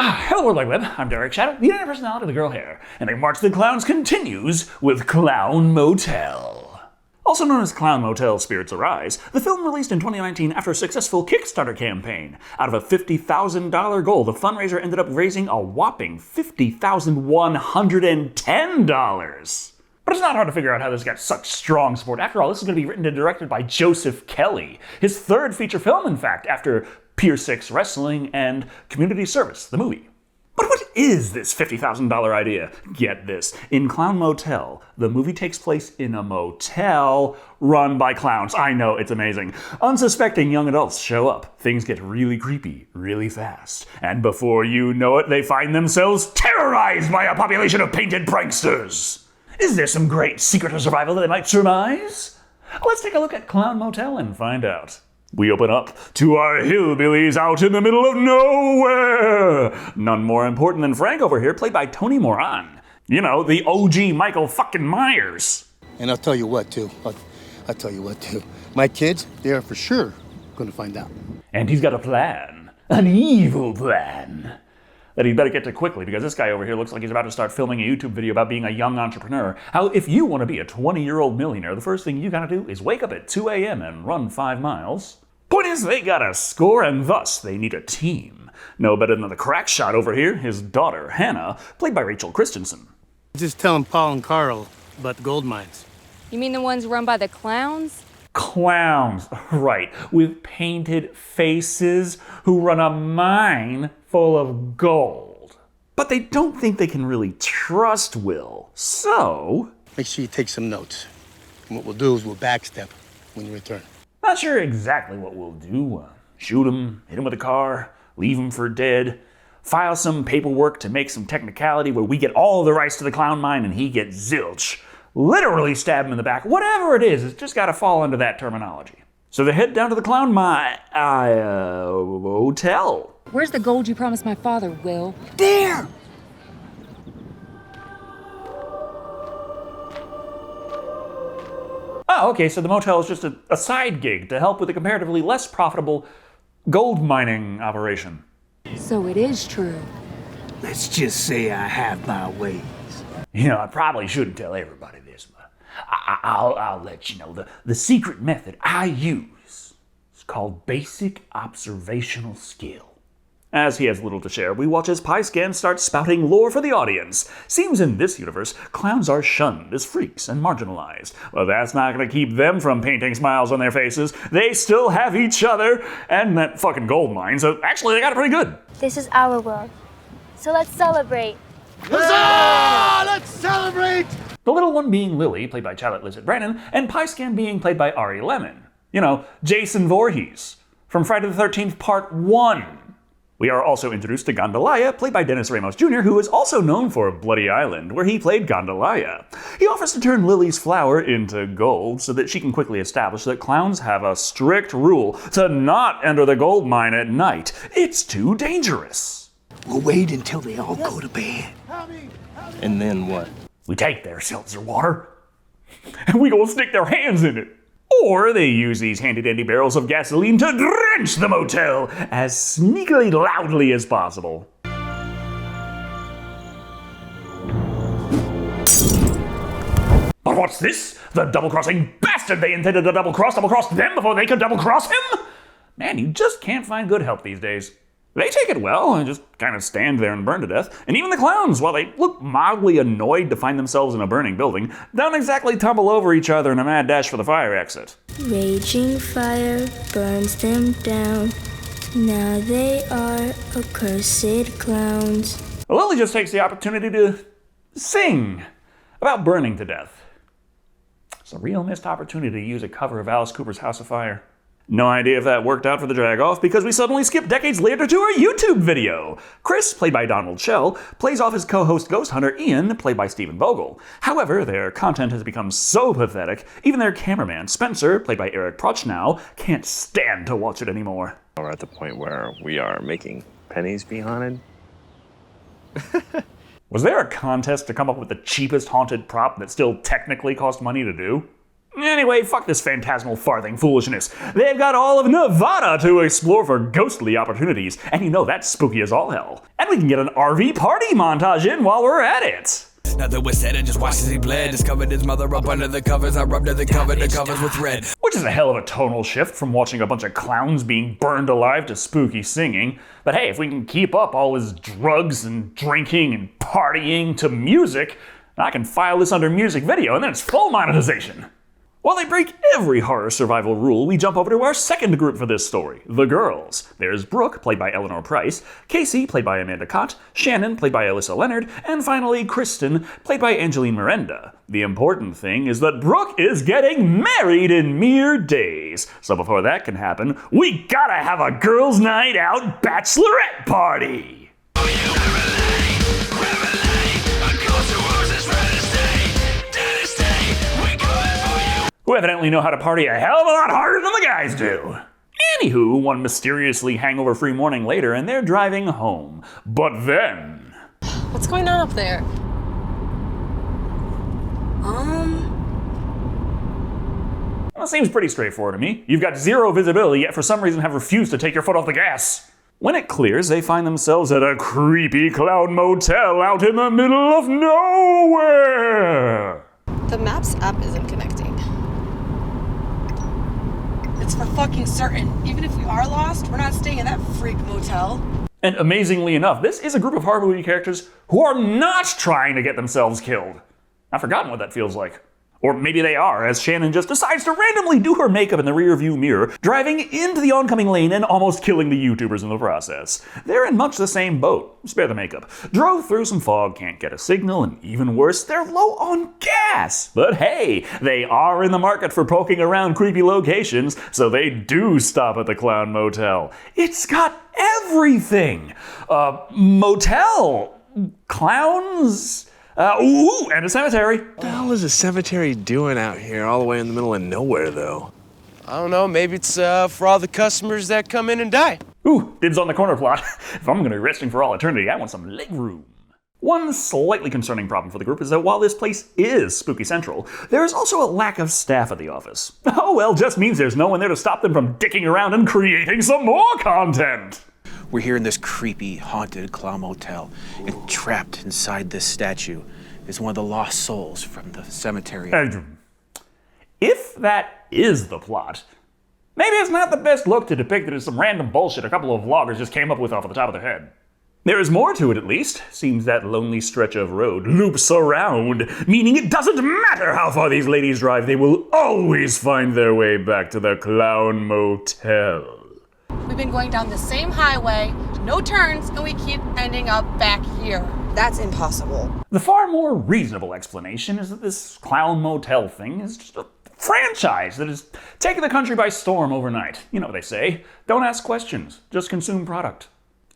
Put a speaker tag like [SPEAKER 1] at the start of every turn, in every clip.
[SPEAKER 1] Hello World Wide Web, I'm Derek Shado, the internet personality of the girl hair, and the March of the Clowns continues with Clown Motel. Also known as Clown Motel Spirits Arise, the film released in 2019 after a successful Kickstarter campaign. Out of a $50,000 goal, the fundraiser ended up raising a whopping $50,110. But it's not hard to figure out how this got such strong support. After all, this is going to be written and directed by Joseph Kelly, his third feature film, in fact, after Pier 6 Wrestling and Community Service, the movie. But what is this $50,000 idea? Get this. In Clown Motel, the movie takes place in a motel run by clowns. I know, it's amazing. Unsuspecting young adults show up. Things get really creepy, really fast. And before you know it, they find themselves terrorized by a population of painted pranksters. Is there some great secret of survival that they might surmise? Let's take a look at Clown Motel and find out. We open up to our hillbillies out in the middle of nowhere. None more important than Frank over here, played by Tony Moran. You know, the OG Michael fucking Myers.
[SPEAKER 2] And I'll tell you what, too. My kids, they are for sure going to find out.
[SPEAKER 1] And he's got a plan. An evil plan. That he'd better get to quickly, because this guy over here looks like he's about to start filming a YouTube video about being a young entrepreneur. How if you want to be a 20-year-old millionaire, the first thing you gotta do is wake up at 2 a.m. and run 5 miles. Point is, they gotta score, and thus they need a team. No better than the crack shot over here, his daughter, Hannah, played by Rachel Christensen.
[SPEAKER 2] Just telling Paul and Carl about the gold mines.
[SPEAKER 3] You mean the ones run by the clowns?
[SPEAKER 1] Clowns, right, with painted faces who run a mine full of gold. But they don't think they can really trust Will, so...
[SPEAKER 2] Make sure you take some notes. And what we'll do is we'll backstep when you return.
[SPEAKER 1] Not sure exactly what we'll do. Shoot him, hit him with a car, leave him for dead, file some paperwork to make some technicality where we get all the rights to the clown mine and he gets zilch. Literally stab him in the back. Whatever it is, it's just gotta fall under that terminology. So they head down to the clown mine, hotel.
[SPEAKER 3] Where's the gold you promised my father, Will?
[SPEAKER 2] There!
[SPEAKER 1] Oh, okay, so the motel is just a side gig to help with a comparatively less profitable gold mining operation.
[SPEAKER 3] So it is true.
[SPEAKER 4] Let's just say I have my ways.
[SPEAKER 1] You know, I probably shouldn't tell everybody this, but I'll let you know. The secret method I use is called basic observational skill. As he has little to share, we watch as PieScan starts spouting lore for the audience. Seems in this universe, clowns are shunned as freaks and marginalized. Well, that's not gonna keep them from painting smiles on their faces. They still have each other and that fucking gold mine, so actually they got it pretty good.
[SPEAKER 5] This is our world, so let's celebrate.
[SPEAKER 2] Huzzah! Let's celebrate!
[SPEAKER 1] The little one being Lily, played by Charlotte Lizette Brannon, and PieScan being played by Ari Lemon. You know, Jason Voorhees from Friday the 13th Part 1. We are also introduced to Gondalaya, played by Dennis Ramos Jr., who is also known for Bloody Island, where he played Gondalaya. He offers to turn Lily's flower into gold so that she can quickly establish that clowns have a strict rule to not enter the gold mine at night. It's too dangerous.
[SPEAKER 4] We'll wait until they all go to bed.
[SPEAKER 6] And then what?
[SPEAKER 1] We take their seltzer water, and we gonna stick their hands in it. Or they use these handy-dandy barrels of gasoline to drench the motel as sneakily loudly as possible. But what's this? The double-crossing bastard! They intended to double-cross them before they could double-cross him? Man, you just can't find good help these days. They take it well and just kind of stand there and burn to death. And even the clowns, while they look mildly annoyed to find themselves in a burning building, don't exactly tumble over each other in a mad dash for the fire exit.
[SPEAKER 7] Raging fire burns them down. Now they are accursed clowns.
[SPEAKER 1] Lily just takes the opportunity to sing about burning to death. It's a real missed opportunity to use a cover of Alice Cooper's House of Fire. No idea if that worked out for the drag-off, because we suddenly skip decades later to a YouTube video. Chris, played by Donald Shell, plays off his co-host ghost hunter Ian, played by Stephen Vogel. However, their content has become so pathetic, even their cameraman, Spencer, played by Eric Prochnow, can't stand to watch it anymore.
[SPEAKER 6] We're at the point where we are making pennies be haunted.
[SPEAKER 1] Was there a contest to come up with the cheapest haunted prop that still technically cost money to do? Anyway, fuck this phantasmal farthing foolishness. They've got all of Nevada to explore for ghostly opportunities, and you know that's spooky as all hell. And we can get an RV party montage in while we're at it.
[SPEAKER 8] Nothing was said, I just watched as he bled. Discovered his mother up under the covers. I rubbed her the covers with red.
[SPEAKER 1] Which is a hell of a tonal shift from watching a bunch of clowns being burned alive to spooky singing. But hey, if we can keep up all his drugs and drinking and partying to music, I can file this under music video and then it's full monetization. While they break every horror survival rule, we jump over to our second group for this story, the girls. There's Brooke, played by Eleanor Price, Casey, played by Amanda Cott, Shannon, played by Alyssa Leonard, and finally Kristen, played by Angeline Miranda. The important thing is that Brooke is getting married in mere days. So before that can happen, we gotta have a girls' night out bachelorette party! Who evidently know how to party a hell of a lot harder than the guys do. Anywho, one mysteriously hangover-free morning later, and they're driving home. But then...
[SPEAKER 9] What's going on up there?
[SPEAKER 1] Well, it seems pretty straightforward to me. You've got zero visibility, yet for some reason have refused to take your foot off the gas. When it clears, they find themselves at a creepy Clown Motel out in the middle of nowhere.
[SPEAKER 9] The Maps app isn't connecting. It's for fucking certain. Even if we are lost, we're not staying in that freak motel.
[SPEAKER 1] And amazingly enough, this is a group of horror movie characters who are not trying to get themselves killed. I've forgotten what that feels like. Or maybe they are, as Shannon just decides to randomly do her makeup in the rearview mirror, driving into the oncoming lane and almost killing the YouTubers in the process. They're in much the same boat. Spare the makeup. Drove through some fog, can't get a signal, and even worse, they're low on gas. But hey, they are in the market for poking around creepy locations, so they do stop at the Clown Motel. It's got everything. Motel, clowns, and a cemetery.
[SPEAKER 6] What the hell is a cemetery doing out here all the way in the middle of nowhere, though?
[SPEAKER 10] I don't know, maybe it's for all the customers that come in and die.
[SPEAKER 1] Ooh, dibs on the corner plot. If I'm gonna be resting for all eternity, I want some leg room. One slightly concerning problem for the group is that while this place is spooky central, there is also a lack of staff at the office. Oh well, just means there's no one there to stop them from dicking around and creating some more content.
[SPEAKER 11] We're here in this creepy, haunted Clown Motel, and trapped inside this statue is one of the lost souls from the cemetery.
[SPEAKER 1] If that is the plot, maybe it's not the best look to depict it as some random bullshit a couple of vloggers just came up with off the top of their head. There is more to it, at least. Seems that lonely stretch of road loops around, meaning it doesn't matter how far these ladies drive, they will always find their way back to the Clown Motel.
[SPEAKER 9] We've been going down the same highway, no turns, and we keep ending up back here. That's impossible.
[SPEAKER 1] The far more reasonable explanation is that this Clown Motel thing is just a franchise that has taken the country by storm overnight. You know what they say, don't ask questions, just consume product.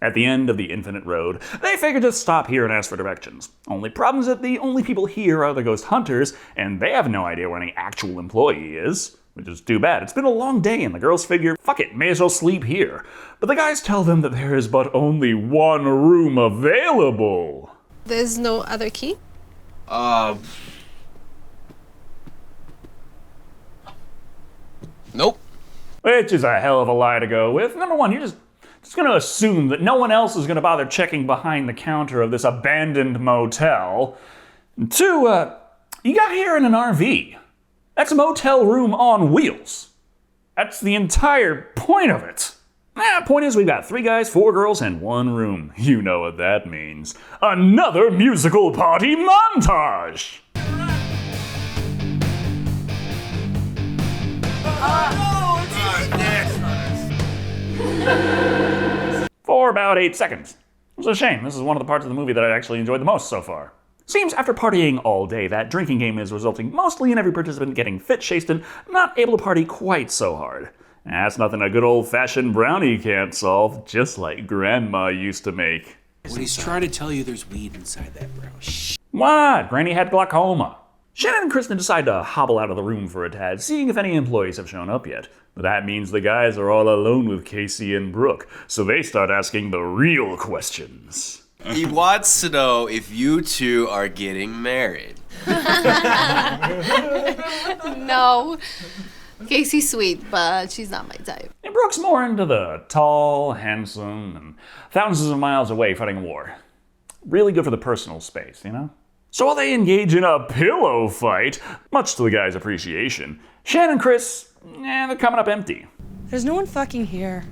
[SPEAKER 1] At the end of the infinite road, they figure to stop here and ask for directions. Only problem is that the only people here are the ghost hunters, and they have no idea where any actual employee is. Which is too bad. It's been a long day and the girls figure, fuck it, may as well sleep here. But the guys tell them that there is but only one room available.
[SPEAKER 9] There's no other key?
[SPEAKER 10] Nope.
[SPEAKER 1] Which is a hell of a lie to go with. Number one, you're just gonna assume that no one else is gonna bother checking behind the counter of this abandoned motel. And two, you got here in an RV. That's a motel room on wheels. That's the entire point of it. Point is we've got 3 guys, 4 girls, and 1 room. You know what that means. Another musical party montage! For about 8 seconds. It's a shame. This is one of the parts of the movie that I actually enjoyed the most so far. Seems after partying all day, that drinking game is resulting mostly in every participant getting fit-shaced and not able to party quite so hard. That's nothing a good old-fashioned brownie can't solve, just like Grandma used to make.
[SPEAKER 11] When he's trying to tell you there's weed inside that brownie. Shh.
[SPEAKER 1] What? Granny had glaucoma. Shannon and Kristen decide to hobble out of the room for a tad, seeing if any employees have shown up yet. But that means the guys are all alone with Casey and Brooke, so they start asking the real questions.
[SPEAKER 10] He wants to know if you two are getting married.
[SPEAKER 9] No. Casey's sweet, but she's not my type.
[SPEAKER 1] And Brooke's more into the tall, handsome, and thousands of miles away fighting a war. Really good for the personal space, you know? So while they engage in a pillow fight, much to the guy's appreciation, Shan and Chris, they're coming up empty.
[SPEAKER 12] There's no one fucking here.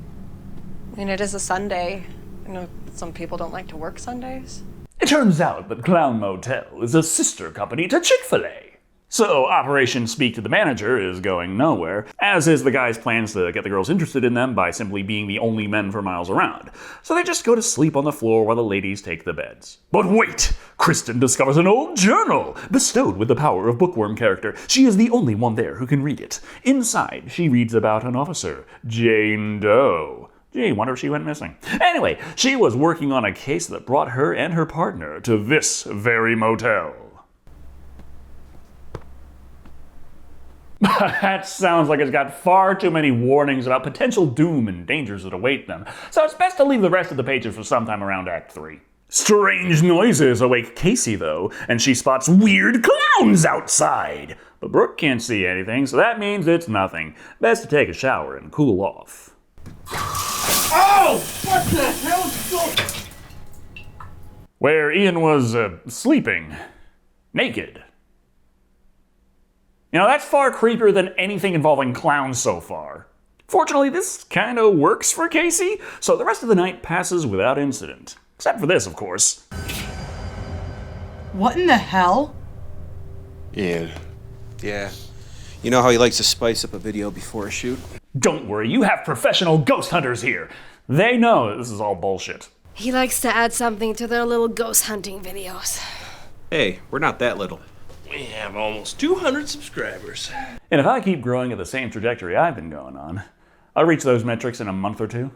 [SPEAKER 9] I mean, it is a Sunday. You know, some people don't like to work Sundays.
[SPEAKER 1] It turns out that Clown Motel is a sister company to Chick-fil-A. So Operation Speak to the Manager is going nowhere, as is the guy's plans to get the girls interested in them by simply being the only men for miles around. So they just go to sleep on the floor while the ladies take the beds. But wait! Kristen discovers an old journal, bestowed with the power of bookworm character. She is the only one there who can read it. Inside, she reads about an officer, Jane Doe. Gee, wonder if she went missing. Anyway, she was working on a case that brought her and her partner to this very motel. That sounds like it's got far too many warnings about potential doom and dangers that await them, so it's best to leave the rest of the pages for sometime around Act 3. Strange noises awake Casey, though, and she spots weird clowns outside. But Brooke can't see anything, so that means it's nothing. Best to take a shower and cool off.
[SPEAKER 2] Oh! What the hell?
[SPEAKER 1] Where Ian was sleeping. Naked. You know, that's far creepier than anything involving clowns so far. Fortunately, this kinda works for Casey, so the rest of the night passes without incident. Except for this, of course.
[SPEAKER 12] What in the hell?
[SPEAKER 11] Ian. Yeah. You know how he likes to spice up a video before a shoot?
[SPEAKER 1] Don't worry, you have professional ghost hunters here. They know that this is all bullshit.
[SPEAKER 9] He likes to add something to their little ghost hunting videos.
[SPEAKER 11] Hey, we're not that little.
[SPEAKER 10] We have almost 200 subscribers.
[SPEAKER 1] And if I keep growing at the same trajectory I've been going on, I'll reach those metrics in a month or two.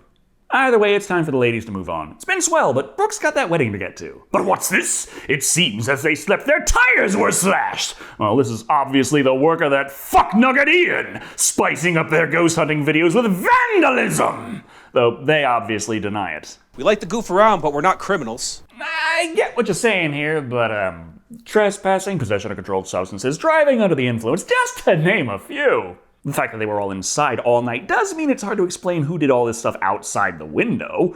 [SPEAKER 1] Either way, it's time for the ladies to move on. It's been swell, but Brooke's got that wedding to get to. But what's this? It seems as they slept, their tires were slashed. Well, this is obviously the work of that fucknugget Ian, spicing up their ghost hunting videos with vandalism. Though they obviously deny it.
[SPEAKER 11] We like to goof around, but we're not criminals.
[SPEAKER 1] I get what you're saying here, but trespassing, possession of controlled substances, driving under the influence, just to name a few. The fact that they were all inside all night does mean it's hard to explain who did all this stuff outside the window.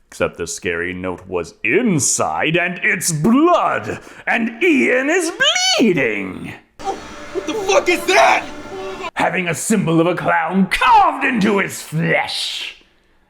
[SPEAKER 1] Except the scary note was inside, and it's blood! And Ian is bleeding!
[SPEAKER 2] What the fuck is that?
[SPEAKER 1] Having a symbol of a clown carved into his flesh!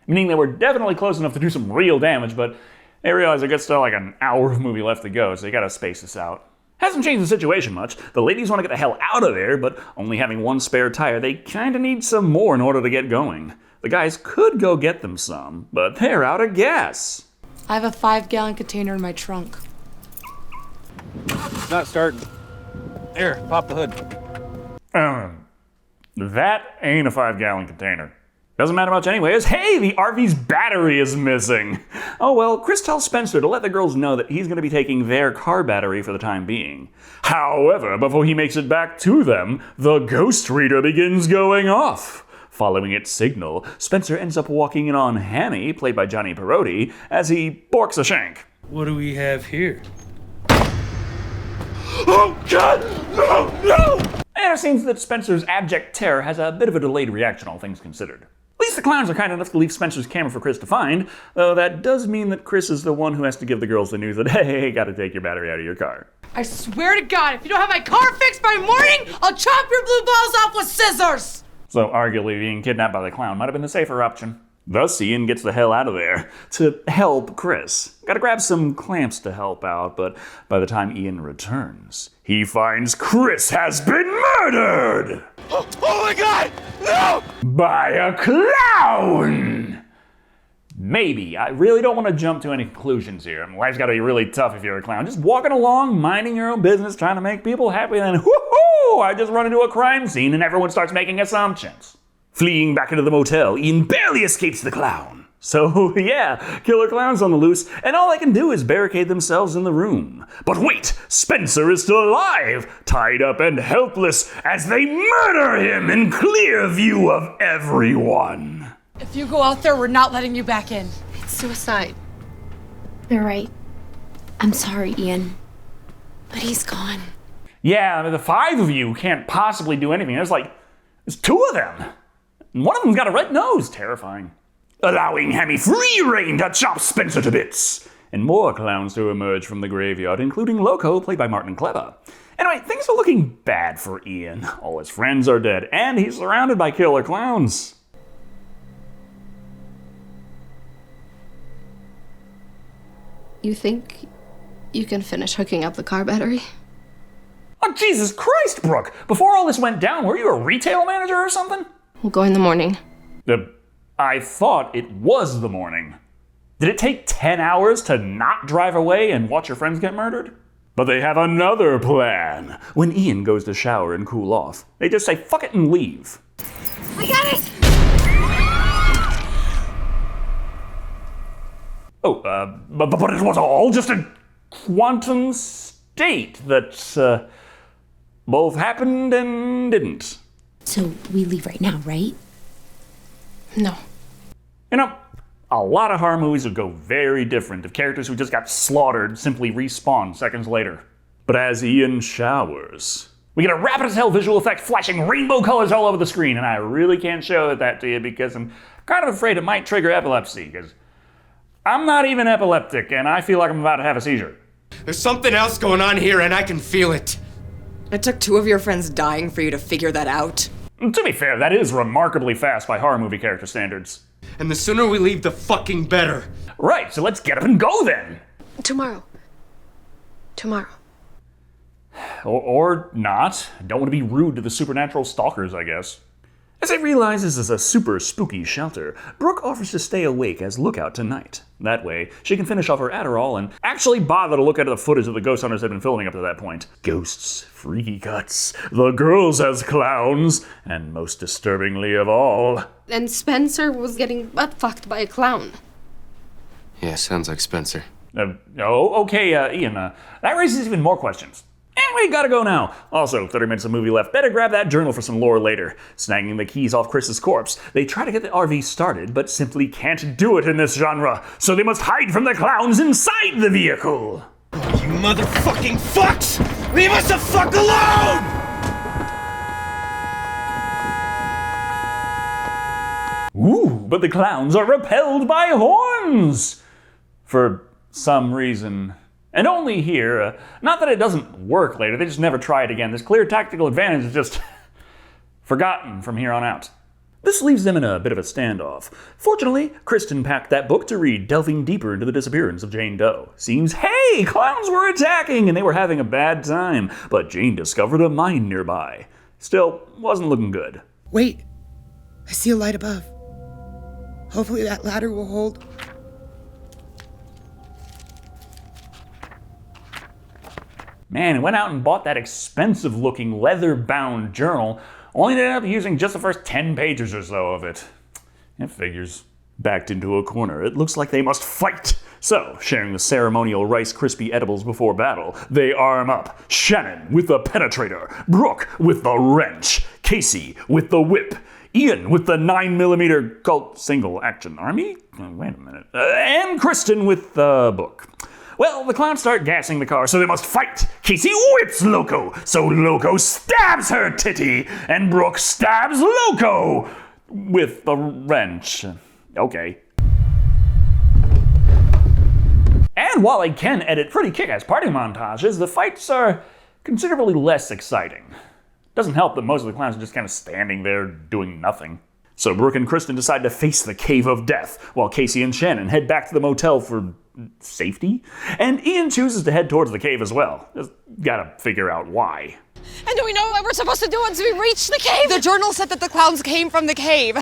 [SPEAKER 1] Meaning they were definitely close enough to do some real damage, but they realized they got still like an hour of movie left to go, so you gotta space this out. Hasn't changed the situation much. The ladies want to get the hell out of there, but only having one spare tire, they kinda need some more in order to get going. The guys could go get them some, but they're out of gas.
[SPEAKER 12] I have a 5-gallon container in my trunk.
[SPEAKER 11] It's not starting. Here, pop the hood.
[SPEAKER 1] That ain't a 5-gallon container. Doesn't matter much anyways. Hey, the RV's battery is missing. Oh well, Chris tells Spencer to let the girls know that he's going to be taking their car battery for the time being. However, before he makes it back to them, the ghost reader begins going off. Following its signal, Spencer ends up walking in on Hammy, played by Johnny Perotti, as he borks a shank.
[SPEAKER 10] What do we have here?
[SPEAKER 1] Oh God! No! No! And it seems that Spencer's abject terror has a bit of a delayed reaction, all things considered. At least the clowns are kind enough to leave Spencer's camera for Chris to find, though that does mean that Chris is the one who has to give the girls the news that, hey, gotta take your battery out of your car.
[SPEAKER 12] I swear to God, if you don't have my car fixed by morning, I'll chop your blue balls off with scissors!
[SPEAKER 1] So arguably being kidnapped by the clown might have been the safer option. Thus, Ian gets the hell out of there to help Chris. Gotta grab some clamps to help out, but by the time Ian returns, he finds Chris has been murdered!
[SPEAKER 2] Oh my God! No!
[SPEAKER 1] By a clown! Maybe. I really don't want to jump to any conclusions here. I mean, life's gotta be really tough if you're a clown. Just walking along, minding your own business, trying to make people happy, and then whoo-hoo! I just run into a crime scene and everyone starts making assumptions. Fleeing back into the motel, Ian barely escapes the clown. So yeah, killer clowns on the loose, and all they can do is barricade themselves in the room. But wait, Spencer is still alive, tied up and helpless as they murder him in clear view of everyone.
[SPEAKER 12] If you go out there, we're not letting you back in.
[SPEAKER 9] It's suicide.
[SPEAKER 7] You're right. I'm sorry, Ian. But he's gone.
[SPEAKER 1] Yeah, I mean, the 5 of you can't possibly do anything. There's 2 of them. And one of them's got a red nose. Terrifying. Allowing Hammy free reign to chop Spencer to bits. And more clowns to emerge from the graveyard, including Loco, played by Martin Clever. Anyway, things are looking bad for Ian. All his friends are dead, and he's surrounded by killer clowns.
[SPEAKER 13] You think you can finish hooking up the car battery?
[SPEAKER 1] Oh, Jesus Christ, Brooke! Before all this went down, were you a retail manager or something?
[SPEAKER 13] We'll go in the morning.
[SPEAKER 1] I thought it was the morning. Did it take 10 hours to not drive away and watch your friends get murdered? But they have another plan. When Ian goes to shower and cool off, they just say fuck it and leave.
[SPEAKER 12] I got it!
[SPEAKER 1] But it was all just a quantum state that both happened and didn't.
[SPEAKER 3] So we leave right now, right?
[SPEAKER 13] No.
[SPEAKER 1] You know, a lot of horror movies would go very different if characters who just got slaughtered simply respawn seconds later. But as Ian showers, we get a rapid as hell visual effect flashing rainbow colors all over the screen, and I really can't show that to you because I'm kind of afraid it might trigger epilepsy, because I'm not even epileptic, and I feel like I'm about to have a seizure.
[SPEAKER 10] There's something else going on here, and I can feel it.
[SPEAKER 14] It took 2 of your friends dying for you to figure that out.
[SPEAKER 1] To be fair, that is remarkably fast by horror movie character standards.
[SPEAKER 10] And the sooner we leave, the fucking better.
[SPEAKER 1] Right, so let's get up and go then.
[SPEAKER 13] Tomorrow.
[SPEAKER 1] Or not. Don't want to be rude to the supernatural stalkers, I guess. As they realize this is a super spooky shelter, Brooke offers to stay awake as lookout tonight. That way, she can finish off her Adderall and actually bother to look at the footage that the ghost hunters had been filming up to that point. Ghosts, freaky cuts, the girls as clowns, and most disturbingly of all...
[SPEAKER 13] And Spencer was getting butt-fucked by a clown.
[SPEAKER 10] Yeah, sounds like Spencer.
[SPEAKER 1] Okay, Ian, that raises even more questions. And we gotta go now. Also, 30 minutes of movie left. Better grab that journal for some lore later. Snagging the keys off Chris's corpse. They try to get the RV started, but simply can't do it in this genre. So they must hide from the clowns inside the vehicle.
[SPEAKER 10] You motherfucking fucks! Leave us the fuck alone!
[SPEAKER 1] Ooh, but the clowns are repelled by horns! For some reason. And only here. Not that it doesn't work later, they just never try it again. This clear tactical advantage is just forgotten from here on out. This leaves them in a bit of a standoff. Fortunately, Kristen packed that book to read, delving deeper into the disappearance of Jane Doe. Seems, hey, clowns were attacking and they were having a bad time, but Jane discovered a mine nearby. Still, wasn't looking good.
[SPEAKER 15] Wait, I see a light above. Hopefully that ladder will hold.
[SPEAKER 1] Man, he went out and bought that expensive-looking leather-bound journal, only to end up using just the first 10 pages or so of it. It figures. Backed into a corner, it looks like they must fight. So, sharing the ceremonial Rice Krispie edibles before battle, they arm up. Shannon with the penetrator, Brooke with the wrench, Casey with the whip, Ian with the 9mm Colt single action army? Wait a minute. And Kristen with the book. Well, the clowns start gassing the car, so they must fight. Casey whips Loco, so Loco stabs her titty, and Brooke stabs Loco with the wrench. Okay. And while I can edit pretty kick-ass party montages, the fights are considerably less exciting. Doesn't help that most of the clowns are just kind of standing there doing nothing. So Brooke and Kristen decide to face the Cave of Death, while Casey and Shannon head back to the motel for safety. And Ian chooses to head towards the cave as well. Just gotta figure out why.
[SPEAKER 12] And do we know what we're supposed to do once we reach the cave? The journal said that the clowns came from the cave.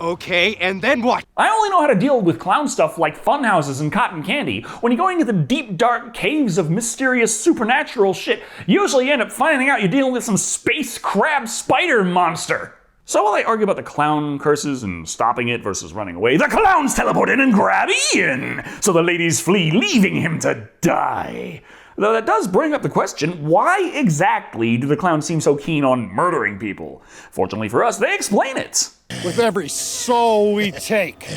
[SPEAKER 10] Okay, and then what?
[SPEAKER 1] I only know how to deal with clown stuff like funhouses and cotton candy. When you're going into the deep, dark caves of mysterious supernatural shit, you usually end up finding out you're dealing with some space crab spider monster. So while they argue about the clown curses and stopping it versus running away, the clowns teleport in and grab Ian! So the ladies flee, leaving him to die. Though that does bring up the question, why exactly do the clowns seem so keen on murdering people? Fortunately for us, they explain it.
[SPEAKER 16] With every soul we take,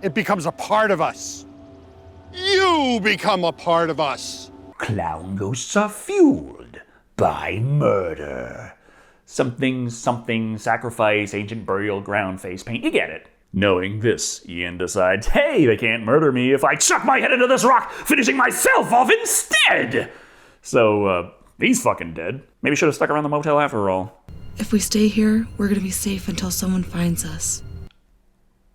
[SPEAKER 16] it becomes a part of us. You become a part of us.
[SPEAKER 1] Clown ghosts are fueled by murder. Something, sacrifice, ancient burial ground, face paint, you get it. Knowing this, Ian decides, hey, they can't murder me if I chuck my head into this rock, finishing myself off instead! So, he's fucking dead. Maybe should have stuck around the motel after all.
[SPEAKER 17] If we stay here, we're gonna be safe until someone finds us.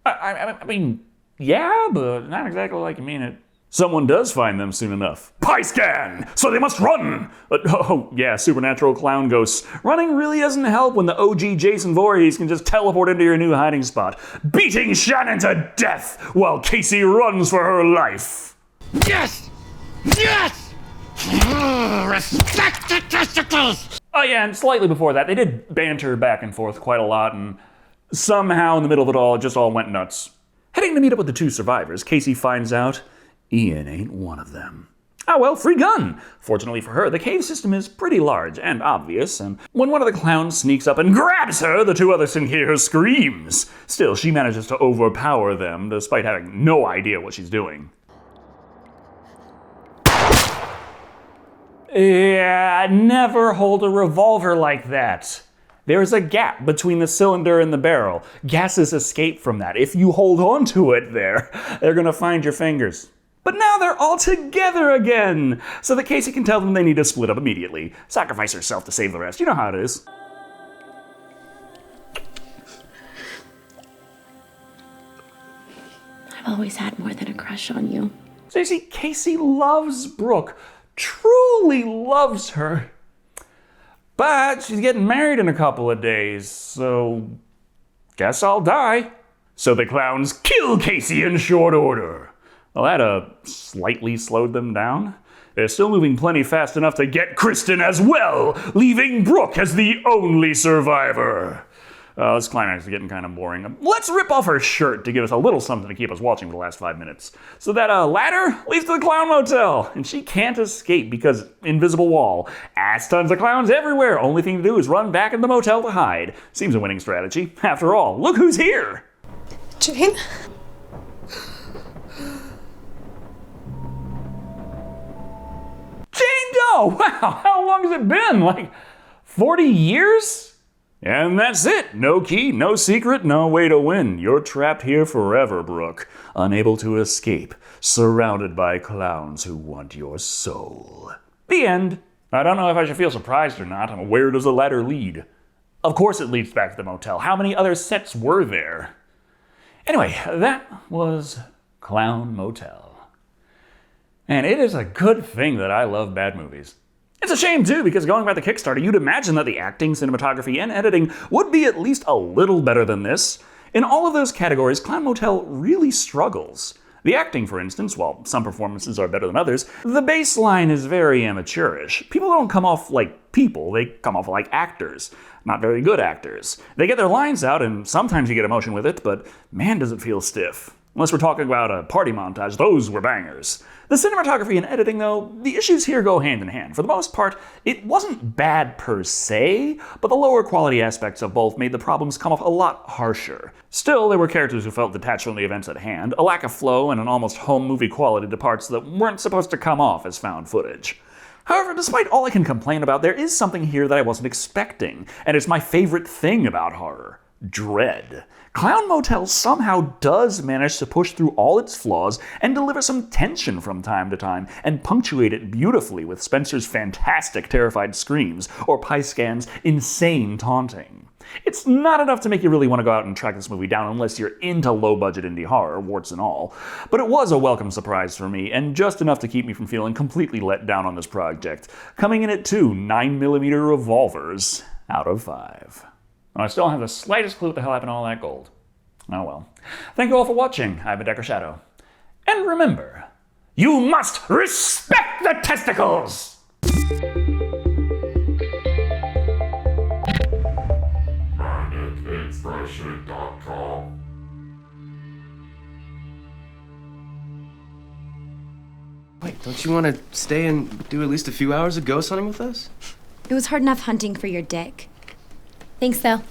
[SPEAKER 1] I mean, yeah, but not exactly like you mean it. Someone does find them soon enough. Pie scan! So they must run! Oh, yeah, supernatural clown ghosts. Running really doesn't help when the OG Jason Voorhees can just teleport into your new hiding spot, beating Shannon to death while Casey runs for her life.
[SPEAKER 10] Yes! Yes! Respect the testicles!
[SPEAKER 1] Oh yeah, and slightly before that, they did banter back and forth quite a lot, and somehow in the middle of it all, it just all went nuts. Heading to meet up with the two survivors, Casey finds out Ian ain't one of them. Ah well, free gun! Fortunately for her, the cave system is pretty large and obvious, and when one of the clowns sneaks up and grabs her, the two others can hear her screams. Still, she manages to overpower them, despite having no idea what she's doing. Yeah, never hold a revolver like that. There's a gap between the cylinder and the barrel. Gases escape from that. If you hold on to it there, they're gonna find your fingers. But now they're all together again, so that Casey can tell them they need to split up immediately. Sacrifice herself to save the rest. You know how it is.
[SPEAKER 3] I've always had more than a crush on you.
[SPEAKER 1] So you see, Casey loves Brooke. Truly loves her. But she's getting married in a couple of days, so guess I'll die. So the clowns kill Casey in short order. Well, that slightly slowed them down. They're still moving plenty fast enough to get Kristen as well, leaving Brooke as the only survivor. This climax is getting kind of boring. Let's rip off her shirt to give us a little something to keep us watching for the last 5 minutes. So that ladder leads to the Clown Motel, and she can't escape because invisible wall. Ass tons of clowns everywhere. Only thing to do is run back in the motel to hide. Seems a winning strategy. After all, look who's here.
[SPEAKER 9] Jane?
[SPEAKER 1] Jane Doe! Wow, how long has it been? Like 40 years? And that's it. No key, no secret, no way to win. You're trapped here forever, Brooke. Unable to escape. Surrounded by clowns who want your soul. The end. I don't know if I should feel surprised or not. Where does the ladder lead? Of course it leads back to the motel. How many other sets were there? Anyway, that was Clown Motel. And it is a good thing that I love bad movies. It's a shame too, because going by the Kickstarter, you'd imagine that the acting, cinematography, and editing would be at least a little better than this. In all of those categories, Clown Motel really struggles. The acting, for instance, while some performances are better than others, the baseline is very amateurish. People don't come off like people, they come off like actors. Not very good actors. They get their lines out, and sometimes you get emotion with it, but man does it feel stiff. Unless we're talking about a party montage, those were bangers. The cinematography and editing, though, the issues here go hand in hand. For the most part, it wasn't bad per se, but the lower quality aspects of both made the problems come off a lot harsher. Still, there were characters who felt detached from the events at hand, a lack of flow, and an almost home movie quality to parts that weren't supposed to come off as found footage. However, despite all I can complain about, there is something here that I wasn't expecting, and it's my favorite thing about horror: dread. Clown Motel somehow does manage to push through all its flaws and deliver some tension from time to time, and punctuate it beautifully with Spencer's fantastic terrified screams or Pie Scan's insane taunting. It's not enough to make you really want to go out and track this movie down unless you're into low-budget indie horror, warts and all, but it was a welcome surprise for me, and just enough to keep me from feeling completely let down on this project, coming in at 2 9mm revolvers out of 5. I still don't have the slightest clue what the hell happened to all that gold. Oh well. Thank you all for watching. I've been Shado. And remember, you must respect the testicles!
[SPEAKER 18] Wait, don't you want to stay and do at least a few hours of ghost hunting with us?
[SPEAKER 19] It was hard enough hunting for your dick. Thanks, though.